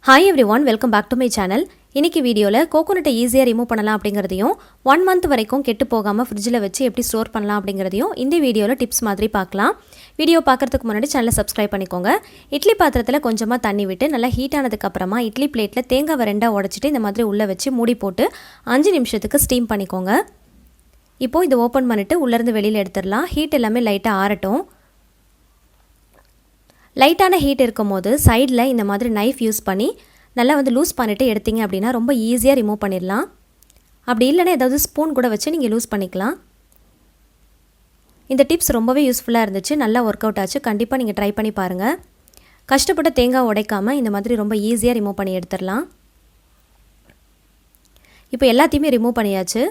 Hi everyone, welcome back to my channel. இன்னைக்கு வீடியோல கோகோனட்டை ஈஸியா ரிமூவ் பண்ணலாம் அப்படிங்கறதையும் 1 month வரைக்கும் கெட்டு போகாம ஃப்ரிட்ஜ்ல வச்சு எப்படி ஸ்டோர் பண்ணலாம் அப்படிங்கறதையும் இந்த வீடியோல டிப்ஸ் மாதிரி பார்க்கலாம். வீடியோ பார்க்கிறதுக்கு முன்னாடி சேனலை சப்ஸ்கிரைப் பண்ணிக்கோங்க. இட்லி பாத்திரத்துல கொஞ்சமா தண்ணி விட்டு நல்லா ஹீட் ஆனதுக்கு அப்புறமா இட்லி பிளேட்ல தேங்காய் ரெண்டா உடைச்சிட்டு இந்த மாதிரி உள்ள வச்சு மூடி போட்டு 5 நிமிஷத்துக்கு ஸ்டீம் பண்ணிக்கோங்க. இப்போ இத ஓபன் பண்ணிட்டு உள்ள இருந்து வெளியில எடுத்துறலாம். ஹீட் எல்லாமே லைட்டா ஆறட்டும். லைட்டான ஹீட் இருக்கும்போது சைடுல இந்த மாதிரி நைஃப் யூஸ் பண்ணி நல்லா லூஸ் பண்ணிட்டு எடுத்தீங்க அப்படினா ரொம்ப ஈஸியா ரிமூவ் பண்ணிரலாம். அப்படி இல்லனா ஏதாவது ஸ்பூன் கூட வச்சு நீங்க லூஸ் பண்ணிக்கலாம். இந்த டிப்ஸ் ரொம்பவே யூஸ்ஃபுல்லா இருந்துச்சு. நல்லா வொர்க் அவுட் ஆச்சு. கண்டிப்பா நீங்க ட்ரை பண்ணி பாருங்க. கஷ்டப்பட்டு தேங்காய் உடைக்காம இந்த மாதிரி ரொம்ப ஈஸியா ரிமூவ் பண்ணி எடுத்துறலாம். இப்போ எல்லாத்தையுமே ரிமூவ் பண்ணியாச்சு.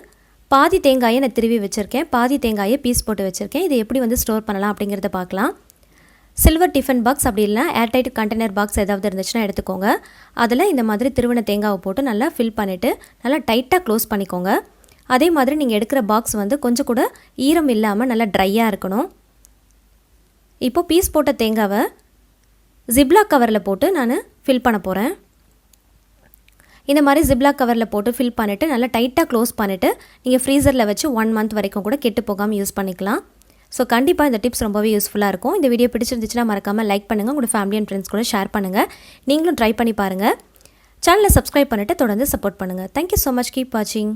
பாதி தேங்காயை நான் திருவி வச்சிருக்கேன். பாதி தேங்காயை பீஸ் போட்டு வச்சிருக்கேன். இதை எப்படி ஸ்டோர் பண்ணலாம் அப்படிங்கறத பார்க்கலாம். சில்வர் டிஃபன் பாக்ஸ் அப்படி இல்ல ஏர்டைட் கண்டெய்னர் பாக்ஸ் ஏதாவது இருந்துச்சுனா எடுத்துக்கோங்க. அதுல இந்த மாதிரி திருவன தேங்காவை போட்டு நல்லா ஃபில் பண்ணிட்டு நல்லா டைட்டா க்ளோஸ் பண்ணிக்கோங்க. அதே மாதிரி நீங்க எடுக்கிற பாக்ஸ் கொஞ்சம் கூட ஈரம் இல்லாம நல்லா ட்ரையா இருக்கணும். இப்போ பீஸ் போட்ட தேங்காவை ஜிப்லாக் கவர்ல போட்டு நான் ஃபில் பண்ண போறேன். இந்த மாதிரி ஜிப்லாக் கவர்ல போட்டு ஃபில் பண்ணிட்டு நல்லா டைட்டா க்ளோஸ் பண்ணிட்டு நீங்க ஃப்ரீசர்ல வச்சு 1 month வரைக்கும் கூட கெட்டு போகாம யூஸ் பண்ணிக்கலாம். So கண்டிப்பா இந்த டிப்ஸ் ரொம்பவே யூஸ்ஃபுல்லா இருக்கும். இந்த வீடியோ பிடிச்சிருந்துச்சுனா மறக்காம லைக் பண்ணுங்க. உங்க ஃபேமிலி and friends கூட ஷேர் பண்ணுங்க. நீங்களும் ட்ரை பண்ணி பாருங்க. சேனலை சப்ஸ்கிரைப் பண்ணிட்டு தொடர்ந்து சப்போர்ட் பண்ணுங்க. Thank you so much. Keep watching.